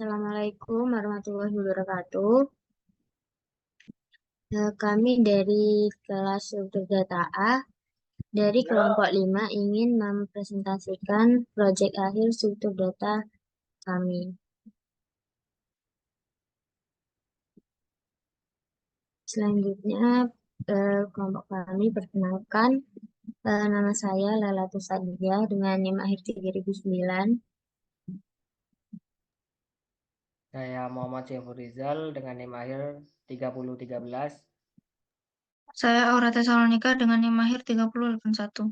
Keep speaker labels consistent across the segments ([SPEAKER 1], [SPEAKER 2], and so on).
[SPEAKER 1] Assalamualaikum warahmatullahi wabarakatuh. Kami dari kelas struktur data A dari kelompok 5 ingin mempresentasikan proyek akhir struktur data kami. Selanjutnya, kelompok kami perkenalkan, nama saya Lala Tusadia dengan NIM akhir 3009.
[SPEAKER 2] Saya Muhammad Syafur Rizal dengan NIM akhir 3013.
[SPEAKER 3] Saya Aura Tesalonika dengan NIM akhir 3081.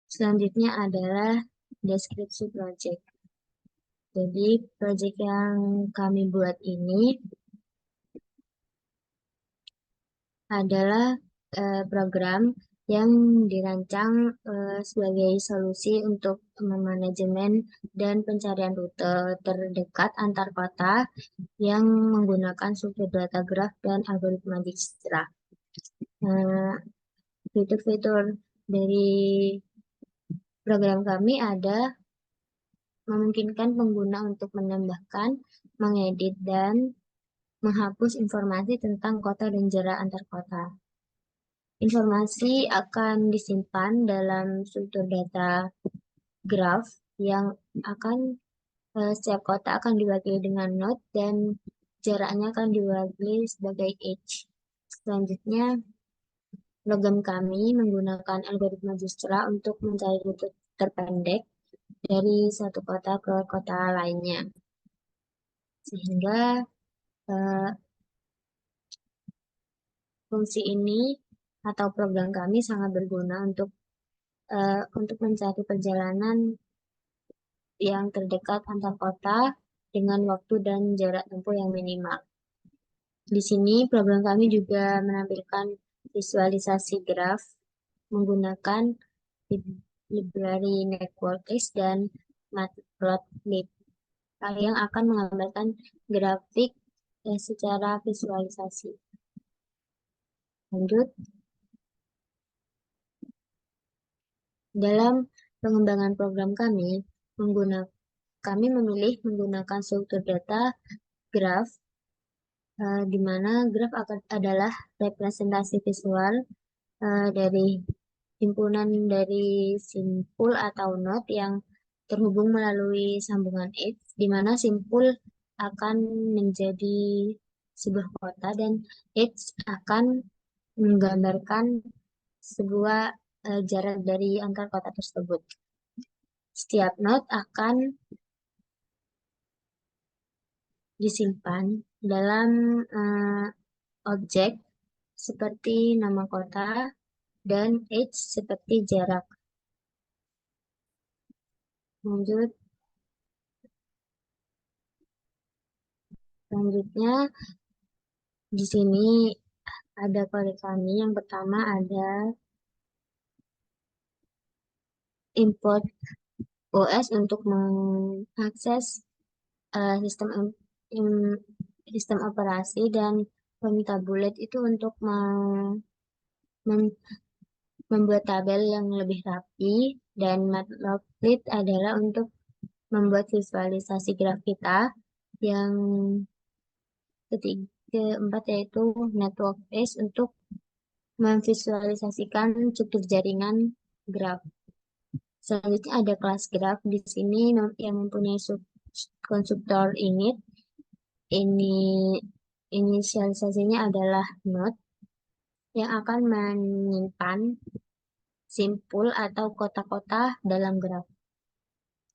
[SPEAKER 1] Selanjutnya adalah deskripsi proyek. Jadi, proyek yang kami buat ini adalah program yang dirancang sebagai solusi untuk manajemen dan pencarian rute terdekat antar kota yang menggunakan struktur data graf dan algoritma Dijkstra. Fitur-fitur dari program kami ada memungkinkan pengguna untuk menambahkan, mengedit, dan menghapus informasi tentang kota dan jarak antar kota. Informasi akan disimpan dalam struktur data graf yang akan setiap kota akan diwakili dengan node dan jaraknya akan diwakili sebagai edge. Selanjutnya, program kami menggunakan algoritma Dijkstra untuk mencari rute terpendek dari satu kota ke kota lainnya. Sehingga fungsi ini atau program kami sangat berguna untuk mencari perjalanan yang terdekat antar kota dengan waktu dan jarak tempuh yang minimal. Di sini program kami juga menampilkan visualisasi graf menggunakan library Networkx dan Matplotlib yang akan menggambarkan grafik secara visualisasi. Lanjut. Dalam pengembangan program kami memilih menggunakan struktur data graf, di mana graf adalah representasi visual dari himpunan dari simpul atau node yang terhubung melalui sambungan edge, di mana simpul akan menjadi sebuah kota dan edge akan menggambarkan sebuah jarak dari antar kota tersebut. Setiap node akan disimpan dalam objek seperti nama kota dan edge seperti jarak. Lanjut. Selanjutnya, di sini ada kode kami. Yang pertama ada import OS untuk mengakses sistem operasi, dan meminta bullet itu untuk membuat tabel yang lebih rapi, dan matplotlib adalah untuk membuat visualisasi graf kita. Yang keempat yaitu Networkx untuk memvisualisasikan struktur jaringan graf. Selanjutnya ada kelas graf. Di sini yang mempunyai konstruktor init. Ini inisialisasinya adalah node yang akan menyimpan simpul atau kota-kota dalam graf.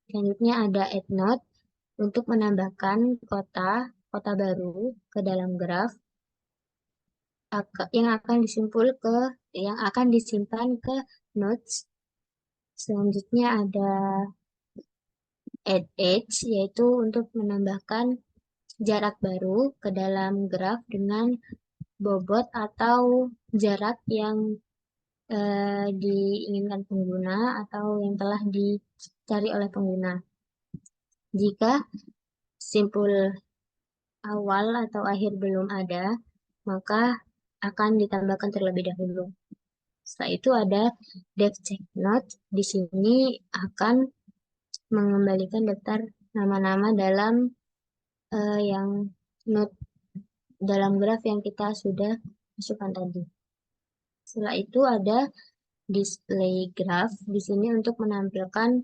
[SPEAKER 1] Selanjutnya ada add node untuk menambahkan kota baru ke dalam graf yang akan disimpan ke nodes. Selanjutnya ada add edge, yaitu untuk menambahkan jarak baru ke dalam graf dengan bobot atau jarak yang diinginkan pengguna atau yang telah dicari oleh pengguna. Jika simpul awal atau akhir belum ada, maka akan ditambahkan terlebih dahulu. Setelah itu ada def check note. Di sini akan mengembalikan daftar nama-nama dalam yang note dalam graf yang kita sudah masukkan tadi. Setelah itu ada display graph di sini untuk menampilkan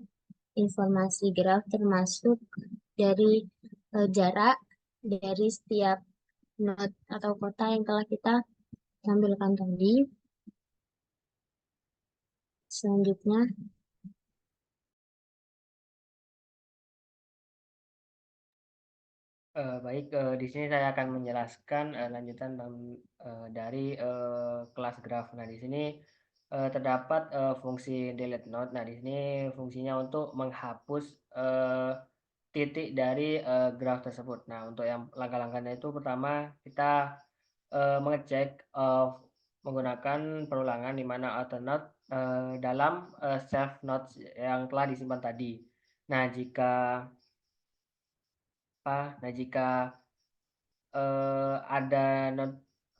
[SPEAKER 1] informasi graf termasuk dari jarak dari setiap node atau kota yang telah kita tampilkan tadi. Selanjutnya
[SPEAKER 2] Baik, di sini saya akan menjelaskan lanjutan dari kelas graf. Nah, di sini terdapat fungsi delete node. Nah, di sini fungsinya untuk menghapus titik dari graf tersebut. Nah, untuk yang langkah-langkahnya itu pertama kita mengecek menggunakan perulangan di mana alternate dalam save nodes yang telah disimpan tadi. Nah, jika ada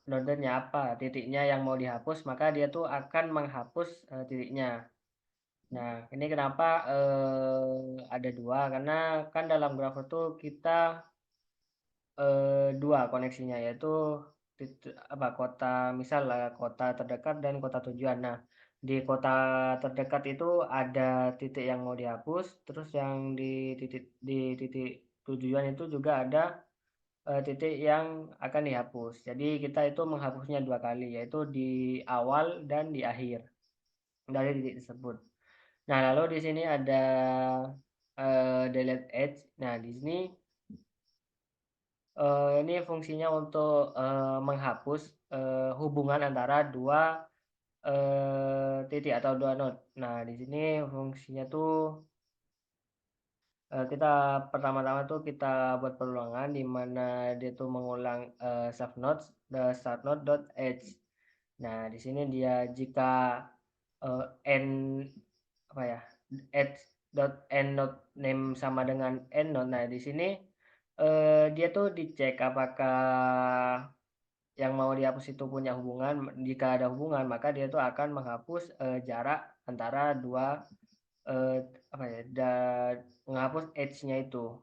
[SPEAKER 2] nodenya titiknya yang mau dihapus, maka dia tuh akan menghapus titiknya. Nah, ini kenapa ada dua, karena kan dalam grafo itu kita dua koneksinya, yaitu kota, misal kota terdekat dan kota tujuan. Nah, di kota terdekat itu ada titik yang mau dihapus, terus yang di titik tujuan itu juga ada titik yang akan dihapus. Jadi kita itu menghapusnya dua kali, yaitu di awal dan di akhir dari titik tersebut. Nah, lalu di sini ada delete edge. Nah, di sini ini fungsinya untuk menghapus hubungan antara dua titik atau dua node. Nah, di sini fungsinya tuh kita pertama-tama tuh kita buat perulangan di mana dia tuh mengulang save nodes the start node dot edge. Nah, di sini dia jika n apa ya edge dot n node name sama dengan n node. Nah, di sini dia tuh dicek apakah yang mau dihapus itu punya hubungan. Jika ada hubungan, maka dia tuh akan menghapus jarak antara dua eh, menghapus edge-nya itu.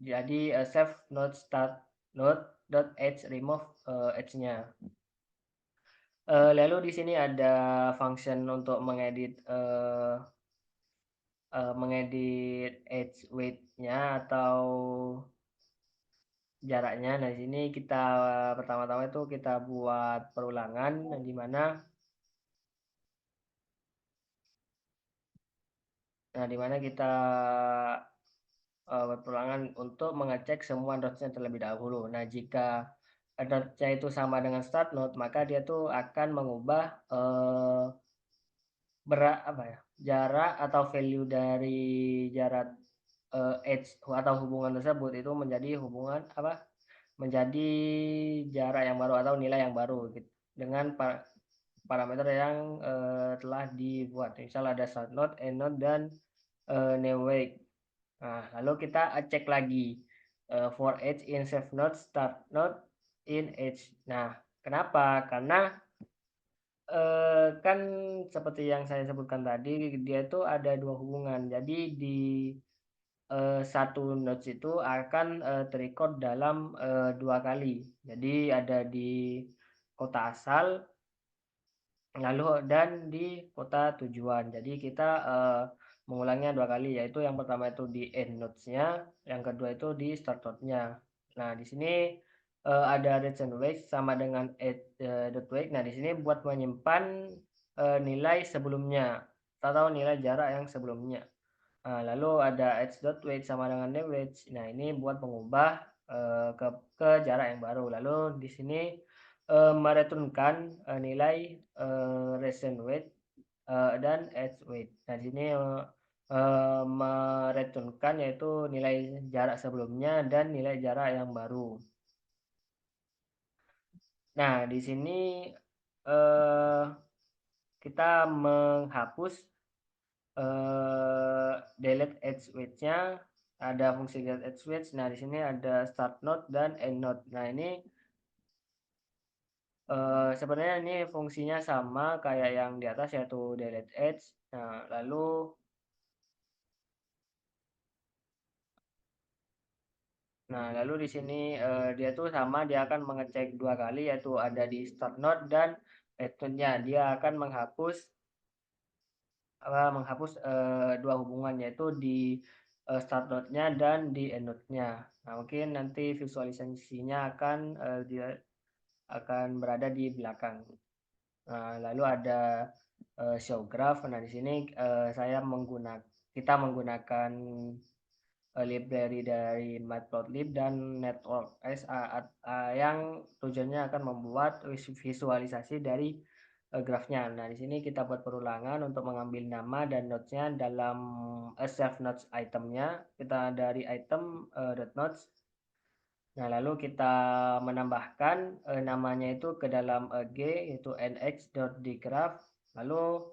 [SPEAKER 2] Jadi save node start node dot edge remove edge-nya. Lalu di sini ada function untuk mengedit edge weight-nya atau jaraknya. Nah, di sini kita pertama-tama itu kita buat perulangan di mana kita buat perulangan untuk mengecek semua node-nya terlebih dahulu. Nah, jika node-nya itu sama dengan start node, maka dia tuh akan mengubah jarak atau value dari jarak edge atau hubungan tersebut itu menjadi menjadi jarak yang baru atau nilai yang baru gitu, dengan parameter yang telah dibuat. Misal ada start node, end node, dan new weight. Nah, lalu kita cek lagi for edge in save node, start node in edge. Nah, kenapa? Karena kan seperti yang saya sebutkan tadi, dia itu ada dua hubungan. Jadi di satu nodes itu akan terrecord dalam dua kali. Jadi ada di kota asal lalu dan di kota tujuan. Jadi kita mengulangnya dua kali, yaitu yang pertama itu di end nodes-nya, yang kedua itu di start node-nya. Nah, di sini ada return weight sama dengan dot weight. Nah, di sini buat menyimpan nilai sebelumnya atau nilai jarak yang sebelumnya. Nah, lalu ada edge.weight sama dengan newWeight. Nah, ini buat mengubah ke jarak yang baru. Lalu di sini mereturnkan nilai recent weight dan edge weight. Nah, di sini mereturnkan yaitu nilai jarak sebelumnya dan nilai jarak yang baru. Nah, di sini kita menghapus delete edge weight-nya, ada fungsi delete edge weight. Nah, di sini ada start node dan end node. Nah, ini Sebenarnya ini fungsinya sama kayak yang di atas yaitu delete edge. Lalu di sini dia tuh sama, dia akan mengecek 2 kali yaitu ada di start node dan end node-nya. Dia akan menghapus 2 hubungan yaitu di start node-nya dan di end node-nya. Nah, mungkin nanti visualisasinya dia akan berada di belakang. Nah, lalu ada show graph. Nah, di sini kita menggunakan library dari Matplotlib dan NetWorkS yang tujuannya akan membuat visualisasi dari grafnya. Nah, di sini kita buat perulangan untuk mengambil nama dan nodes-nya dalam self nodes itemnya. Kita dari item .nodes. Nah, lalu kita menambahkan namanya itu ke dalam G yaitu nx.dgraph. Lalu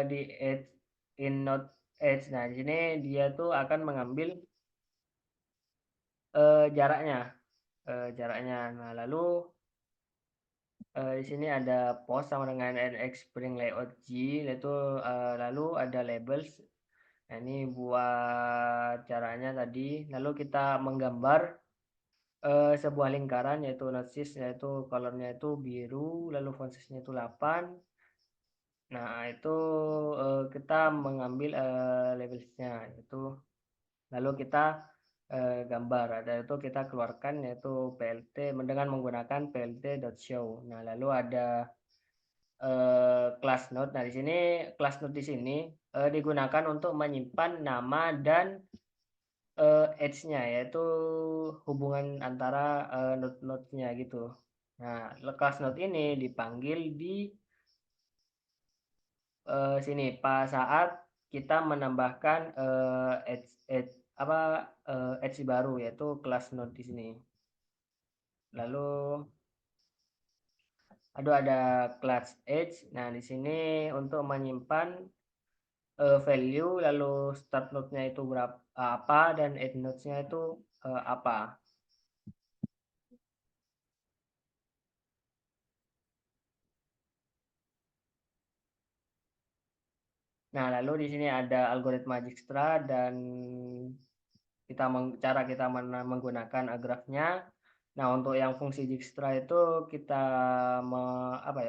[SPEAKER 2] di edge in node edge. Nah, di sini dia tuh akan mengambil jaraknya. Nah, lalu di sini ada post sama dengan nx bring layout g, yaitu lalu ada labels. Nah, ini buat caranya tadi. Lalu kita menggambar sebuah lingkaran yaitu nodes, yaitu colornya itu biru, lalu font size-nya itu 8. Nah, itu kita mengambil labelsnya itu, lalu kita gambar. Ada itu kita keluarkan yaitu plt dengan menggunakan plt.show. Nah, lalu ada class node. Nah, di sini class node di sini digunakan untuk menyimpan nama dan edge-nya, yaitu hubungan antara node-node-nya gitu. Nah, class node ini dipanggil di sini pas saat kita menambahkan edge baru yaitu class node di sini. Lalu ada class edge. Nah, di sini untuk menyimpan value, lalu start node-nya itu apa dan end node-nya itu apa. Nah, lalu di sini ada algoritma Dijkstra dan cara kita menggunakan grafnya. Nah, untuk yang fungsi Dijkstra itu kita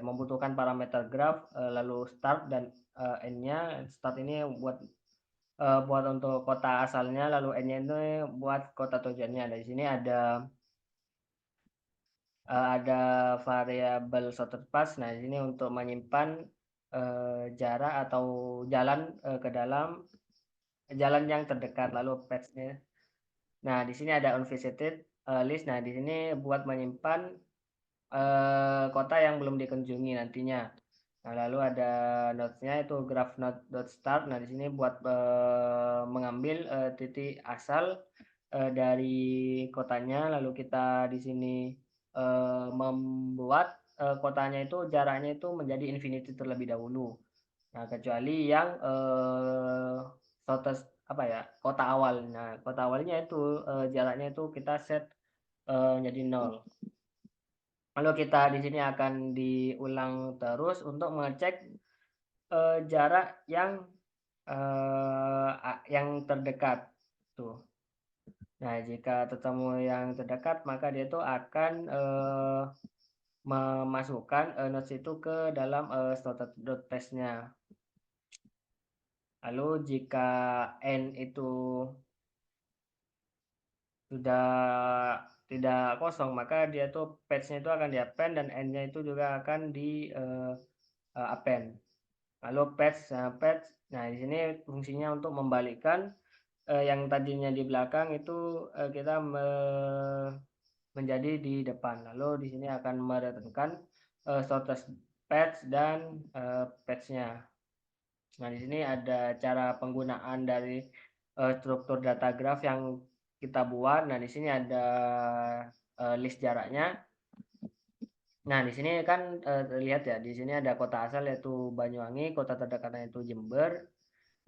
[SPEAKER 2] membutuhkan parameter graf, lalu start dan end-nya. Start ini buat untuk kota asalnya, lalu end-nya itu buat kota tujuannya. Di sini ada variabel sorted path. Nah, di sini untuk menyimpan jarak atau jalan ke dalam jalan yang terdekat, lalu path-nya. Nah, di sini ada unvisited list. Nah, di sini buat menyimpan kota yang belum dikunjungi nantinya. Nah, lalu ada nodes-nya itu graph node.start. Nah, di sini buat mengambil titik asal dari kotanya, lalu kita di sini membuat kotanya itu jaraknya itu menjadi infinity terlebih dahulu. Nah, kecuali yang kota awal. Nah, kota awalnya itu jaraknya itu kita set menjadi 0. Lalu kita di sini akan diulang terus untuk mengecek jarak yang terdekat tuh. Nah, jika ketemu yang terdekat, maka dia itu akan memasukkan nodes itu ke dalam started.path-nya. Lalu jika n itu sudah tidak kosong, maka dia tuh path-nya itu akan di-append dan n-nya itu juga akan di append. Lalu path. Nah, di sini fungsinya untuk membalikkan yang tadinya di belakang itu kita menjadi di depan. Lalu di sini akan mereturnkan shortest path dan path-nya. Nah, di sini ada cara penggunaan dari struktur data graph yang kita buat. Nah, di sini ada list jaraknya. Nah, di sini kan terlihat ya, di sini ada kota asal yaitu Banyuwangi, kota terdekatnya itu Jember.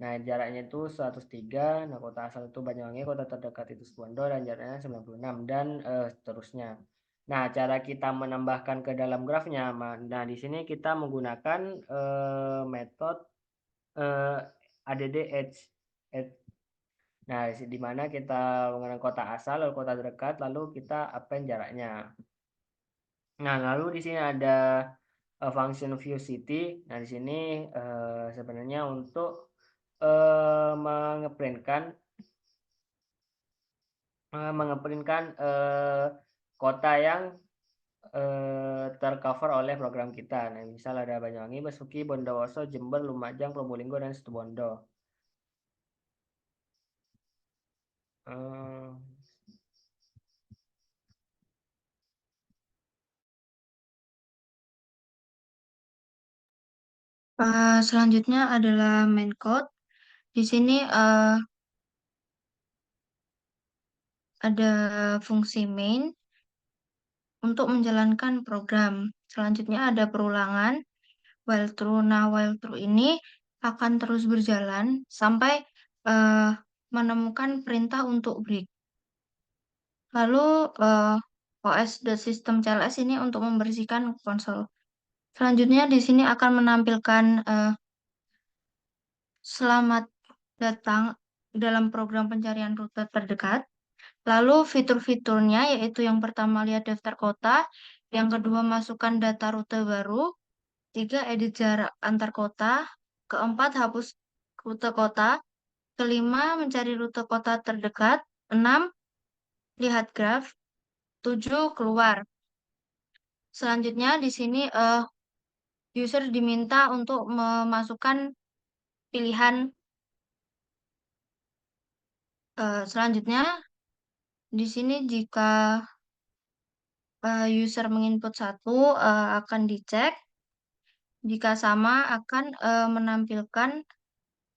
[SPEAKER 2] Nah, jaraknya itu 103. Nah, kota asal itu Banyuwangi, kota terdekat itu Situbondo dan jaraknya 96 dan seterusnya. Nah, cara kita menambahkan ke dalam grafnya, nah di sini kita menggunakan metode add edge. Nah, di mana kita menggunakan kotak asal lalu kotak terdekat lalu kita append jaraknya. Nah, lalu di sini ada function view city. Nah, di sini sebenarnya untuk mengeprintkan kota yang tercover oleh program kita. Nah, misal ada Banyuwangi, Basuki, Bondowoso, Jember, Lumajang, Probolinggo, dan Situbondo. Eh,
[SPEAKER 3] Selanjutnya adalah main code. Di sini ada fungsi main untuk menjalankan program. Selanjutnya ada perulangan while true. Nah, while true ini akan terus berjalan sampai eh, menemukan perintah untuk break. Lalu OS.system CLS ini untuk membersihkan konsol. Selanjutnya di sini akan menampilkan selamat datang dalam program pencarian rute terdekat. Lalu fitur-fiturnya yaitu yang pertama lihat daftar kota, yang kedua masukkan data rute baru, tiga edit jarak antar kota, keempat hapus rute kota, kelima mencari rute kota terdekat, enam lihat graf, tujuh keluar. Selanjutnya di sini user diminta untuk memasukkan pilihan selanjutnya di sini jika user menginput satu akan dicek, jika sama akan menampilkan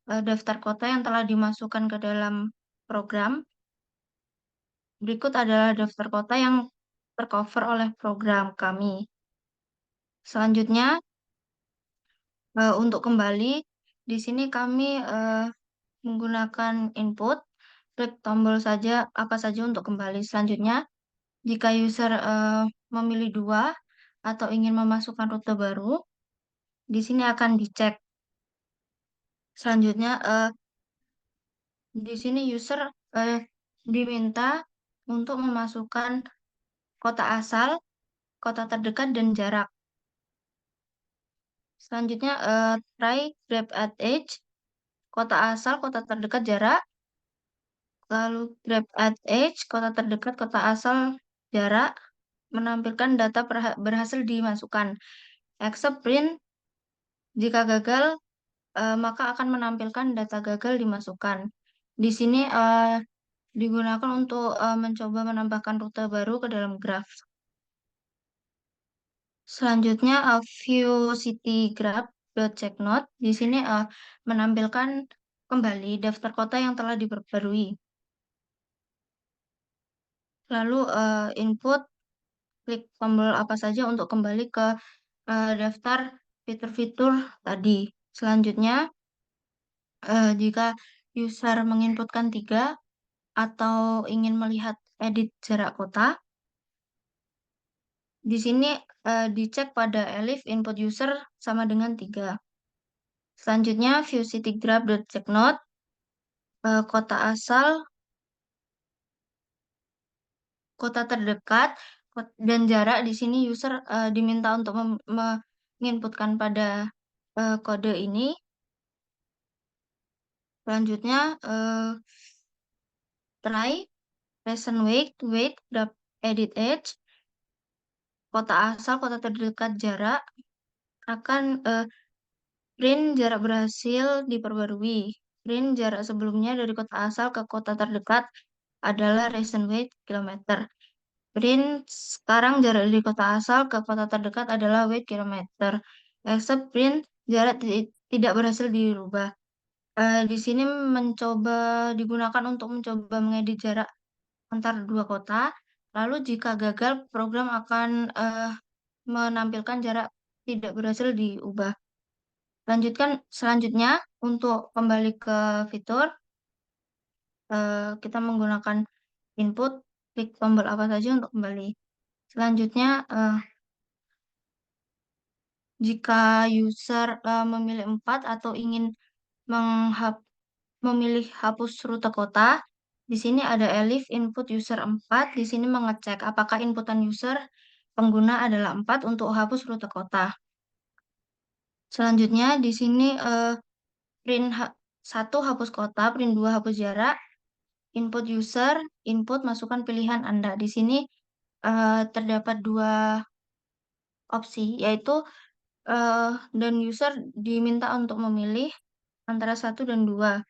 [SPEAKER 3] daftar kota yang telah dimasukkan ke dalam program. Berikut adalah daftar kota yang tercover oleh program kami. Selanjutnya untuk kembali di sini kami menggunakan input, klik tombol saja apa saja untuk kembali. Selanjutnya, jika user memilih dua atau ingin memasukkan rute baru, di sini akan dicek. Selanjutnya, di sini user diminta untuk memasukkan kota asal, kota terdekat, dan jarak. Selanjutnya, try grab at edge, kota asal, kota terdekat, jarak. Lalu grab at edge, kota terdekat, kota asal, jarak, menampilkan data berhasil dimasukkan. Except print, jika gagal, maka akan menampilkan data gagal dimasukkan. Di sini digunakan untuk mencoba menambahkan rute baru ke dalam graf. Selanjutnya, view city graph check note. Di sini menampilkan kembali daftar kota yang telah diperbarui. Lalu input, klik tombol apa saja untuk kembali ke daftar fitur-fitur tadi. Selanjutnya, jika user menginputkan 3 atau ingin melihat edit jarak kota, di sini dicek pada elif input user sama dengan 3. Selanjutnya, view city graph check note, kota asal, kota terdekat, dan jarak. Di sini user diminta untuk menginputkan pada kode ini. Selanjutnya, try, present weight, graph edit edge, kota asal, kota terdekat, jarak, akan print jarak berhasil diperbarui. Print jarak sebelumnya dari kota asal ke kota terdekat adalah recent weight kilometer. Print sekarang jarak dari kota asal ke kota terdekat adalah weight kilometer. Except print jarak tidak berhasil dirubah. Di sini digunakan untuk mencoba mengedit jarak antar dua kota. Lalu jika gagal, program akan menampilkan jarak tidak berhasil diubah. Selanjutnya untuk kembali ke fitur, kita menggunakan input, klik tombol apa saja untuk kembali. Selanjutnya, jika user memilih 4 atau ingin memilih hapus rute kota, di sini ada elif input user 4. Di sini mengecek apakah inputan user pengguna adalah 4 untuk hapus rute kota. Selanjutnya di sini print 1 hapus kota, print 2 hapus jarak, input user, input masukkan pilihan Anda. Di sini terdapat 2 opsi, yaitu dan user diminta untuk memilih antara 1 dan 2.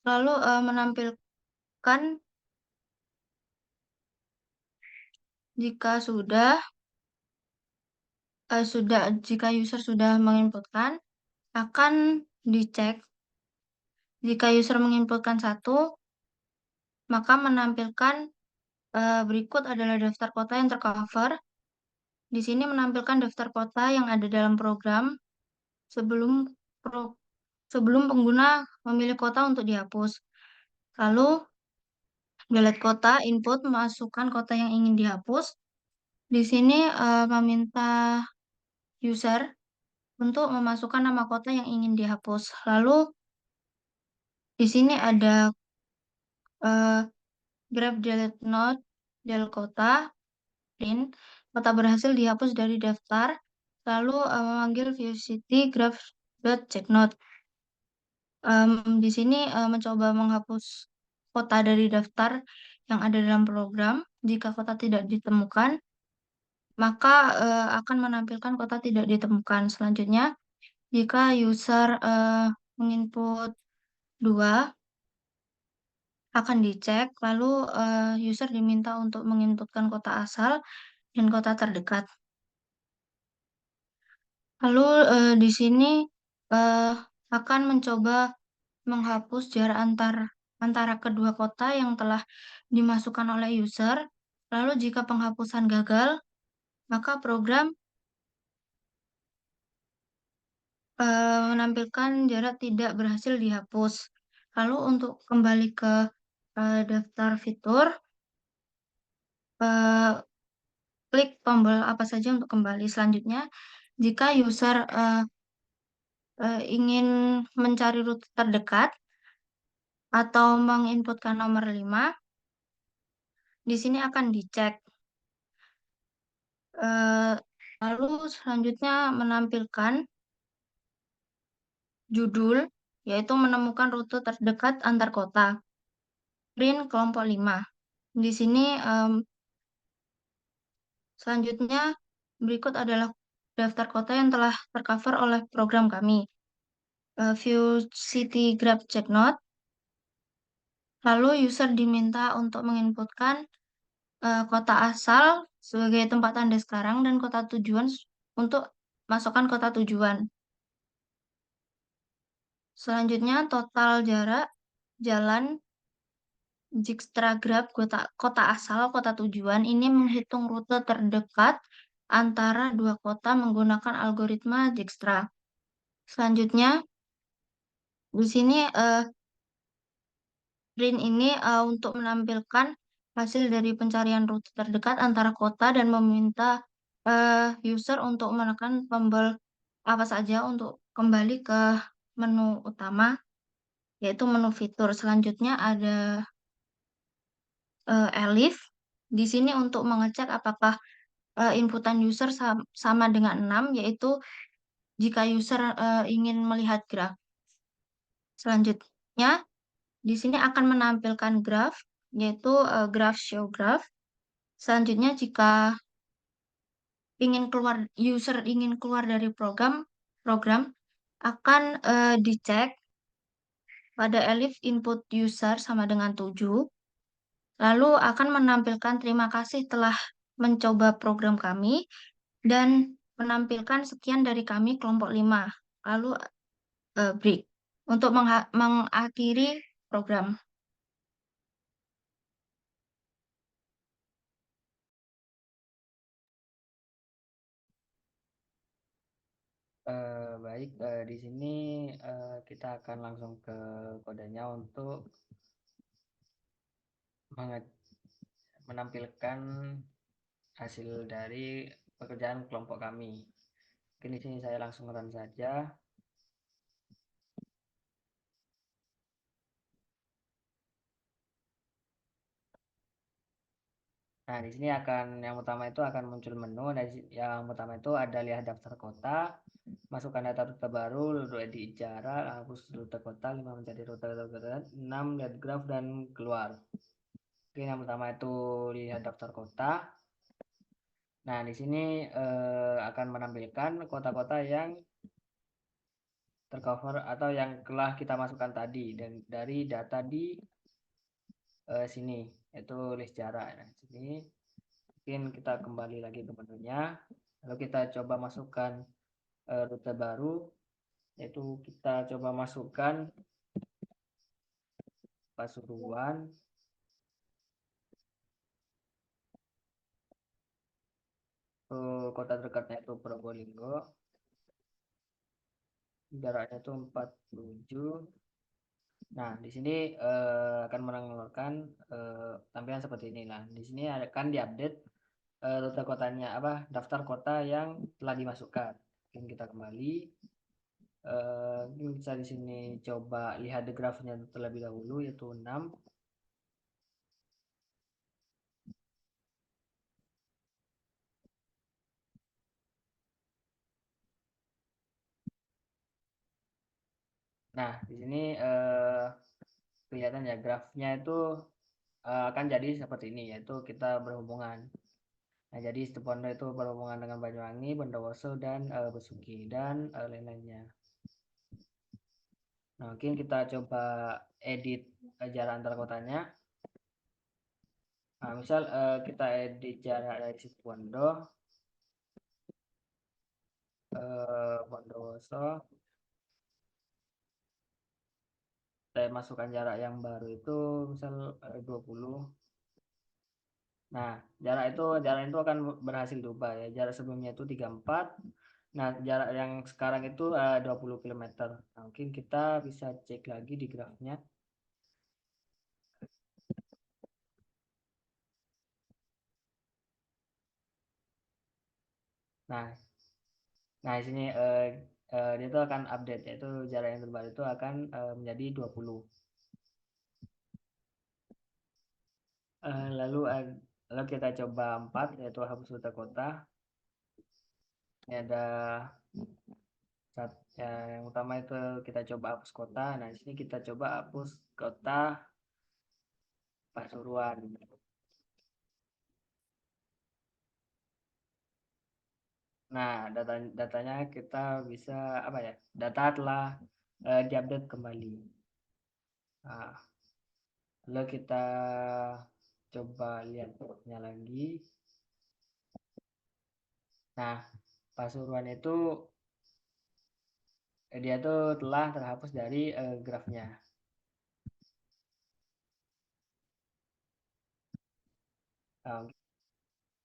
[SPEAKER 3] Lalu menampilkan jika jika user sudah menginputkan, akan dicek. Jika user menginputkan 1, maka menampilkan berikut adalah daftar kota yang tercover. Di sini menampilkan daftar kota yang ada dalam program sebelum pengguna memilih kota untuk dihapus. Lalu delete kota, input, masukkan kota yang ingin dihapus. Di sini meminta user untuk memasukkan nama kota yang ingin dihapus. Lalu di sini ada grab delete node del kota, print, kota berhasil dihapus dari daftar. Lalu memanggil ViewCity graph.checkNode. Di sini mencoba menghapus kota dari daftar yang ada dalam program. Jika kota tidak ditemukan, maka akan menampilkan kota tidak ditemukan. Selanjutnya, jika user menginput 2, akan dicek, lalu user diminta untuk menginputkan kota asal dan kota terdekat. Lalu di sini eh, akan mencoba menghapus jarak antara kedua kota yang telah dimasukkan oleh user. Lalu jika penghapusan gagal, maka program menampilkan jarak tidak berhasil dihapus. Lalu untuk kembali ke daftar fitur, eh, klik tombol apa saja untuk kembali. Selanjutnya, jika user ingin mencari rute terdekat atau menginputkan nomor 5, di sini akan dicek. Lalu selanjutnya menampilkan judul, yaitu menemukan rute terdekat antar kota. Print kelompok 5. Di sini selanjutnya berikut adalah daftar kota yang telah tercover oleh program kami. View City Graph Check Note. Lalu user diminta untuk menginputkan kota asal sebagai tempat Anda sekarang dan kota tujuan untuk masukkan kota tujuan. Selanjutnya total jarak jalan Dijkstra Graph kota asal, kota tujuan ini menghitung rute terdekat antara 2 kota menggunakan algoritma Dijkstra. Selanjutnya, di sini print ini untuk menampilkan hasil dari pencarian rute terdekat antara kota dan meminta user untuk menekan tombol apa saja untuk kembali ke menu utama, yaitu menu fitur. Selanjutnya ada elif. Di sini untuk mengecek apakah inputan user sama dengan 6, yaitu jika user ingin melihat graf. Selanjutnya, di sini akan menampilkan graf, yaitu graph show graph. Selanjutnya, jika user ingin keluar dari program akan dicek pada elif input user sama dengan 7. Lalu akan menampilkan terima kasih telah mencoba program kami dan menampilkan sekian dari kami kelompok 5. Lalu break untuk mengakhiri program.
[SPEAKER 2] Baik, di sini kita akan langsung ke kodenya untuk menampilkan hasil dari pekerjaan kelompok kami. Mungkin di sini saya langsung run saja. Nah, di sini yang pertama itu akan muncul menu. Yang pertama itu ada lihat daftar kota, masukkan data rute baru, lalu edit jarak, hapus rute kota, 5 menjadi rute kota, 6 lihat graf dan keluar. Oke, yang pertama itu lihat daftar kota. Nah, di sini akan menampilkan kota-kota yang tercover atau yang telah kita masukkan tadi dan dari data di sini, itu list jarak. Nah, sini mungkin kita kembali lagi ke menunya, lalu kita coba masukkan rute baru, yaitu kita coba masukkan Pasuruan, kota dekatnya itu Probolinggo, jaraknya itu 47. Nah, di sini akan mengeluarkan tampilan seperti ini. Nah, di sini akan diupdate rute kotanya daftar kota yang telah dimasukkan. Mungkin kita kembali. Bisa di sini coba lihat the grafnya terlebih dahulu, yaitu 6. Nah, di sini kelihatan ya grafnya itu akan jadi seperti ini, yaitu kita berhubungan. Nah, jadi Situbondo itu berhubungan dengan Banyuwangi, Bondowoso, dan Besuki, dan lain-lainnya. Nah, mungkin kita coba edit jarak antar kotanya. Nah, misal kita edit jarak dari Situbondo, Bondowoso, saya masukkan jarak yang baru itu misal 20. Nah, jarak itu akan berhasil diubah ya. Jarak sebelumnya itu 34. Nah, jarak yang sekarang itu 20 km. Nah, mungkin kita bisa cek lagi di grafnya. Nah, di sini dia itu akan update, yaitu jarak yang terbaru itu akan menjadi 20. Lalu kita coba 4, yaitu hapus rute kota. Ini ada yang utama itu kita coba hapus kota. Nah, di sini kita coba hapus kota Pasuruan. Nah, datanya kita bisa data telah diupdate kembali. Nah, lalu kita coba lihat nya lagi. Nah, Pasuruan itu dia tuh telah terhapus dari grafnya. Nah,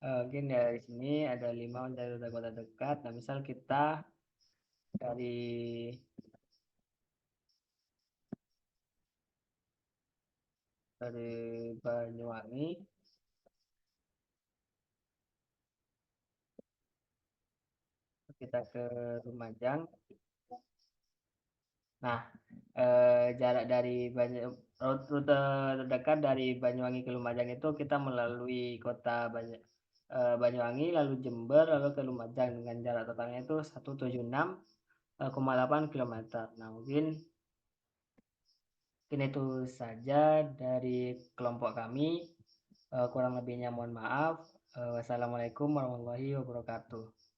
[SPEAKER 2] mungkin dari sini ada 5 mencari kota dekat. Nah, misal kita dari Banyuwangi, kita ke Lumajang. Nah, jarak dari rute terdekat dari Banyuwangi ke Lumajang itu kita melalui kota Banyuwangi, lalu Jember, lalu ke Lumajang dengan jarak totalnya itu 176,8 km. Nah, mungkin itu saja dari kelompok kami. Kurang lebihnya mohon maaf. Wassalamualaikum warahmatullahi wabarakatuh.